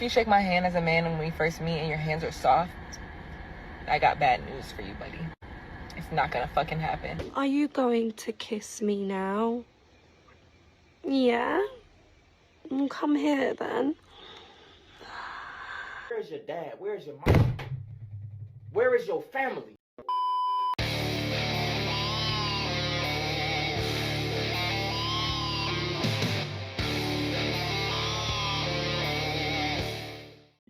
If you shake my hand as a man when we first meet and your hands are soft, I got bad news for you, buddy. It's not gonna fucking happen. Are you going to kiss me now? Yeah? Come here then. Where's your dad? Where's your mom? Where is your family?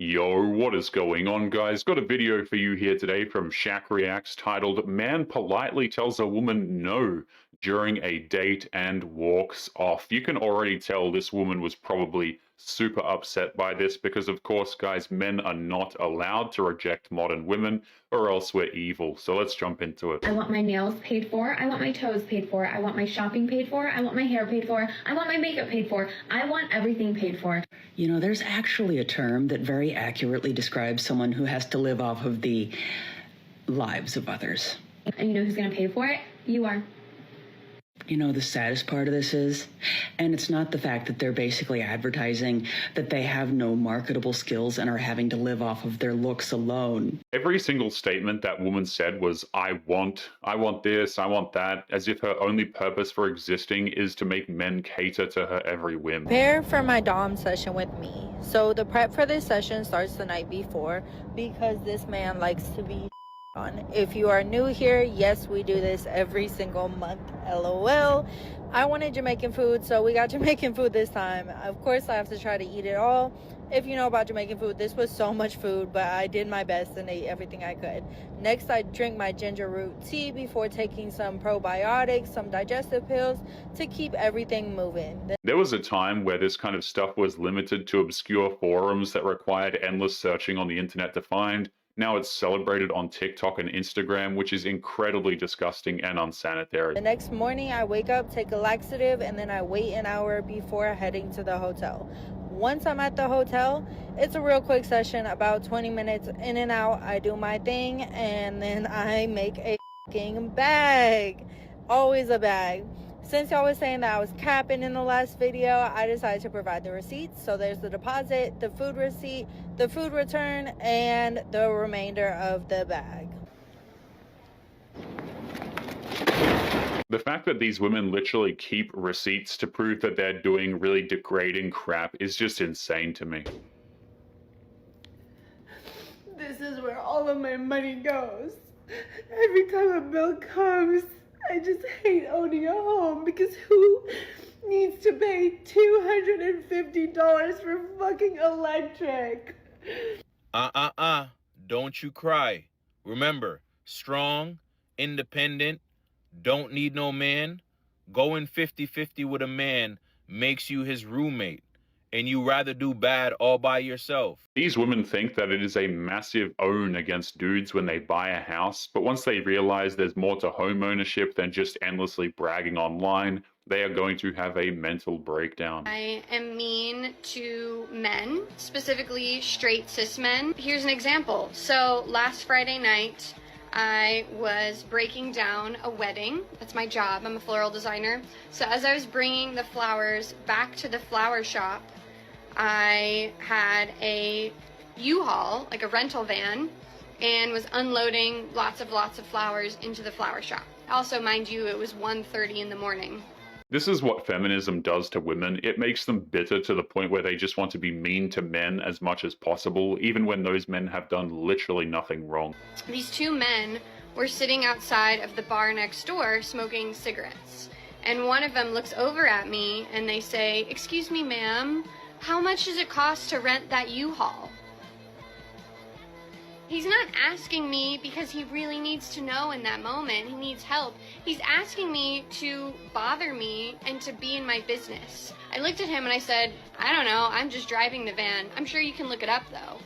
Yo, what is going on, guys? Got a video for you here today from Shaq Reacts titled "Man Politely Tells a Woman No During a Date and Walks Off." You can already tell this woman was probably super upset by this because, of course, guys, men are not allowed to reject modern women or else we're evil. So let's jump into it. I want my nails paid for. I want my toes paid for. I want my shopping paid for. I want my hair paid for. I want my makeup paid for. I want everything paid for. You know, there's actually a term that very accurately describes someone who has to live off of the lives of others. And you know who's going to pay for it? You are. You know, the saddest part of this is, and it's not the fact that they're basically advertising that they have no marketable skills and are having to live off of their looks alone. Every single statement that woman said was, I want this, I want that, as if her only purpose for existing is to make men cater to her every whim. Prepare for my Dom session with me. So the prep for this session starts the night before because this man likes to be on. If you are new here, yes, we do this every single month. LOL. I wanted Jamaican food, so we got Jamaican food this time. Of course, I have to try to eat it all. If you know about Jamaican food, this was so much food, but I did my best and ate everything I could. Next, I drink my ginger root tea before taking some probiotics, some digestive pills to keep everything moving. There was a time where this kind of stuff was limited to obscure forums that required endless searching on the internet to find. Now it's celebrated on TikTok and Instagram, which is incredibly disgusting and unsanitary. The next morning, I wake up, take a laxative, and then I wait an hour before heading to the hotel. Once I'm at the hotel, it's a real quick session, about 20 minutes in and out. I do my thing, and then I make a fucking bag. Always a bag. Since y'all was saying that I was capping in the last video, I decided to provide the receipts. So there's the deposit, the food receipt, the food return, and the remainder of the bag. The fact that these women literally keep receipts to prove that they're doing really degrading crap is just insane to me. This is where all of my money goes. Every time a bill comes, I just hate owning a home because who needs to pay $250 for fucking electric? Don't you cry. Remember, strong, independent, don't need no man. Going 50-50 with a man makes you his roommate, and you rather do bad all by yourself. These women think that it is a massive own against dudes when they buy a house, but once they realize there's more to home ownership than just endlessly bragging online, they are going to have a mental breakdown. I am mean to men, specifically straight cis men. Here's an example. So last Friday night, I was breaking down a wedding. That's my job. I'm a floral designer. So as I was bringing the flowers back to the flower shop, I had a U-Haul, like a rental van, and was unloading lots of flowers into the flower shop. Also, mind you, it was 1:30 in the morning. This is what feminism does to women. It makes them bitter to the point where they just want to be mean to men as much as possible, even when those men have done literally nothing wrong. These two men were sitting outside of the bar next door smoking cigarettes. And one of them looks over at me and they say, "Excuse me, ma'am, how much does it cost to rent that U-Haul?" He's not asking me because he really needs to know in that moment. He needs help. He's asking me to bother me and to be in my business. I looked at him and I said, "I don't know, I'm just driving the van. I'm sure you can look it up though."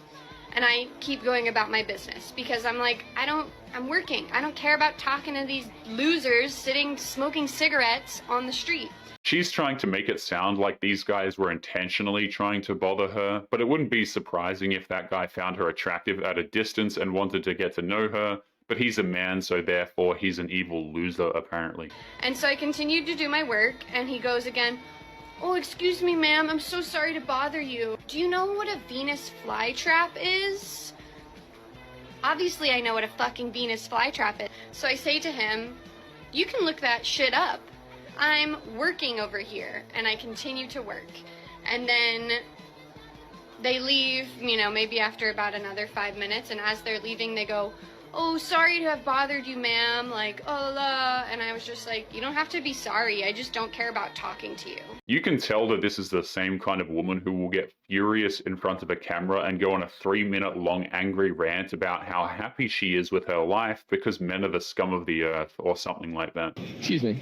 And I keep going about my business because I'm like, I'm working. I don't care about talking to these losers sitting smoking cigarettes on the street. She's trying to make it sound like these guys were intentionally trying to bother her, but it wouldn't be surprising if that guy found her attractive at a distance and wanted to get to know her, but he's a man, so therefore he's an evil loser, apparently. And so I continued to do my work, and he goes again, Oh, excuse me, ma'am. I'm so sorry to bother you. Do you know what a Venus flytrap is? Obviously, I know what a fucking Venus flytrap is. So I say to him, you can look that shit up. I'm working over here, and I continue to work. And then they leave, you know, maybe after about another 5 minutes, and as they're leaving, they go, oh, sorry to have bothered you, ma'am, like, oh, la. And I was just like, you don't have to be sorry, I just don't care about talking to you. You can tell that this is the same kind of woman who will get furious in front of a camera and go on a 3-minute long angry rant about how happy she is with her life because men are the scum of the earth or something like that. Excuse me.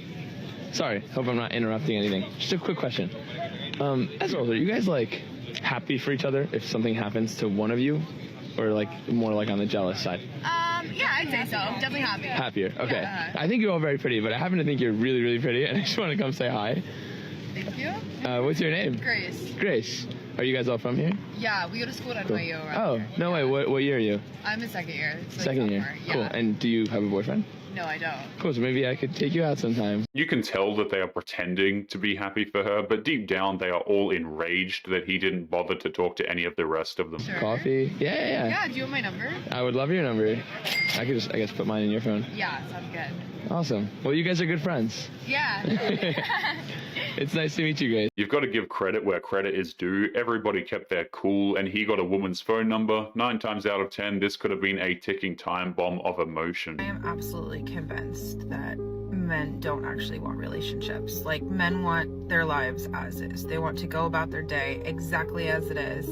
Sorry, hope I'm not interrupting anything. Just a quick question. As older, are you guys like happy for each other if something happens to one of you? Or like more like on the jealous side? Yeah, I'd say so. Definitely happy. Happier, okay. Yeah. I think you're all very pretty, but I happen to think you're really, really pretty, and I just want to come say hi. Thank you. What's your name? Grace. Grace. Are you guys all from here? Yeah, we go to school at Cool. NYU. Oh, Here. no way. What year are you? I'm in second year. It's like Second year. sophomore. Yeah. Cool. And do you have a boyfriend? No, I don't. Cool, so maybe I could take you out sometime. You can tell that they are pretending to be happy for her, but deep down they are all enraged that he didn't bother to talk to any of the rest of them. Sure. Coffee? Yeah. Yeah, do you want my number? I would love your number. I could just, I guess, put mine in your phone. Yeah, sounds good. Awesome. Well, you guys are good friends. Yeah. It's nice to meet you guys. You've got to give credit where credit is due. Everybody kept their cool, and he got a woman's phone number. 9 times out of 10, this could have been a ticking time bomb of emotion. I am absolutely convinced that men don't actually want relationships. Like, men want their lives as is. They want to go about their day exactly as it is,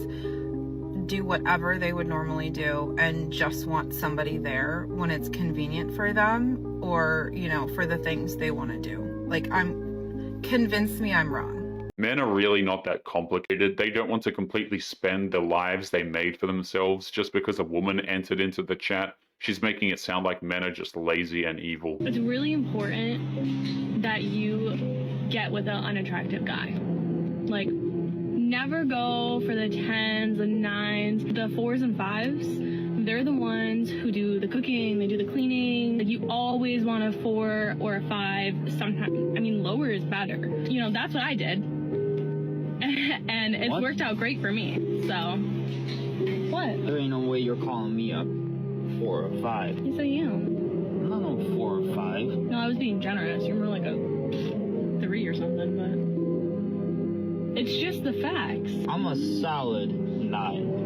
do whatever they would normally do, and just want somebody there when it's convenient for them or, you know, for the things they want to do. Like, convince me I'm wrong. Men are really not that complicated. They don't want to completely spend the lives they made for themselves just because a woman entered into the chat. She's making it sound like men are just lazy and evil. It's really important that you get with an unattractive guy. Like, never go for the 10s, the 9s, the 4s and 5s. They're the ones who do the cooking, they do the cleaning. Like, you always want a 4 or a 5. Sometimes, I mean, lower is better. You know, that's what I did. And it's worked out great for me, so. What? There ain't no way you're calling me up 4 or 5. Yes, I am. I'm not no 4 or 5. No, I was being generous. You're more like a 3 or something, but it's just the facts. I'm a solid 9.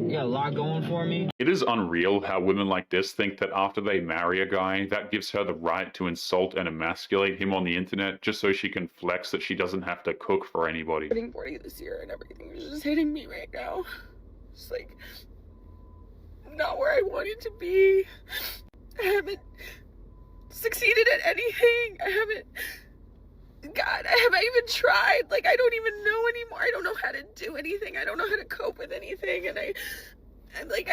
You got a lot going for me. It is unreal how women like this think that after they marry a guy, that gives her the right to insult and emasculate him on the internet just so she can flex that she doesn't have to cook for anybody. Getting 40 this year and everything is just hitting me right now. It's like, not where I wanted to be. I haven't succeeded at anything. I haven't even tried. Like, I don't even know anymore. I don't know how to do anything. I don't know how to cope with anything. And I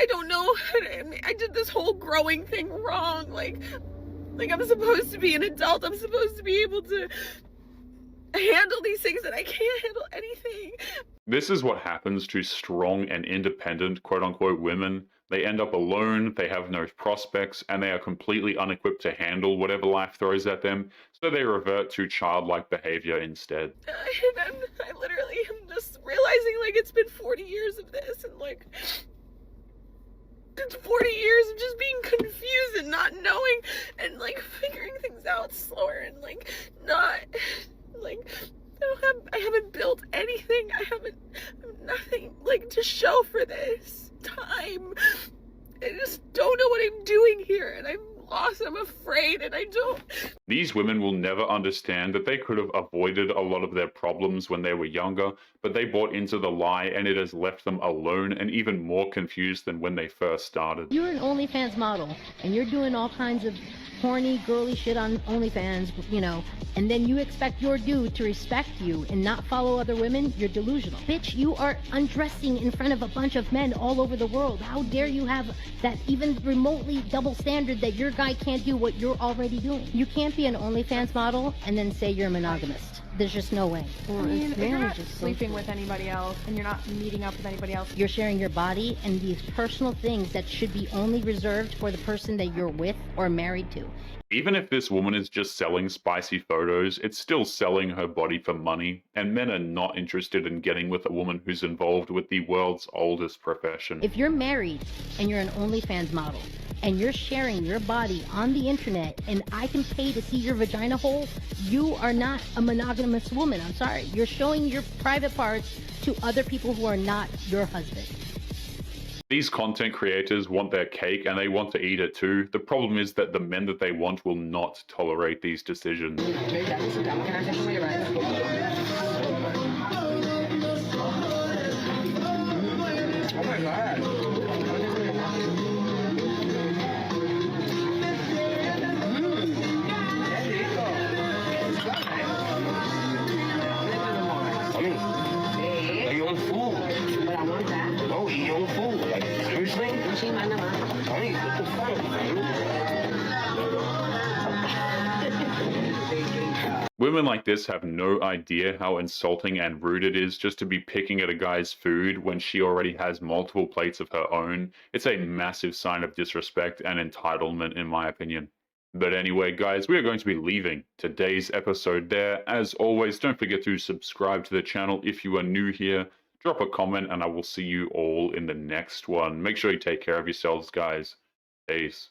don't know how to, I did this whole growing thing wrong. Like I'm supposed to be an adult. I'm supposed to be able to handle these things, and I can't handle anything. This is what happens to strong and independent quote-unquote women. They end up alone, they have no prospects, and they are completely unequipped to handle whatever life throws at them, so they revert to childlike behavior instead. I literally am just realizing, like, it's been 40 years of this, and, like, it's 40 years of just being confused and not knowing, and, like, figuring things out slower, and, like, not, like, I haven't built anything. I have nothing, like, to show for this time. I just don't know what I'm doing here, and I'm lost, I'm afraid, and I don't. These women will never understand that they could have avoided a lot of their problems when they were younger, but they bought into the lie, and it has left them alone and even more confused than when they first started. You're an OnlyFans model, and you're doing all kinds of horny, girly shit on OnlyFans, you know, and then you expect your dude to respect you and not follow other women? You're delusional. Bitch, you are undressing in front of a bunch of men all over the world. How dare you have that even remotely double standard that your guy can't do what you're already doing? You can't be an OnlyFans model and then say you're monogamist. there's just no way. I mean, if you're not Just so sleeping cool. with anybody else and you're not meeting up with anybody else, You're sharing your body and these personal things that should be only reserved for the person that you're with or married to. Even if this woman is just selling spicy photos, it's still selling her body for money, and men are not interested in getting with a woman who's involved with the world's oldest profession. If you're married and you're an OnlyFans model and you're sharing your body on the internet and I can pay to see your vagina hole, you are not a monogamous woman. I'm sorry. You're showing your private parts to other people who are not your husband. These content creators want their cake and they want to eat it too. The problem is that the men that they want will not tolerate these decisions. Oh my God. Eat your own food. But I want that. No, eat your own food. Like, seriously? Honey, what the fuck, man? Women like this have no idea how insulting and rude it is just to be picking at a guy's food when she already has multiple plates of her own. It's a massive sign of disrespect and entitlement, in my opinion. But anyway, guys, we are going to be leaving today's episode there. As always, don't forget to subscribe to the channel if you are new here. Drop a comment, and I will see you all in the next one. Make sure you take care of yourselves, guys. Peace.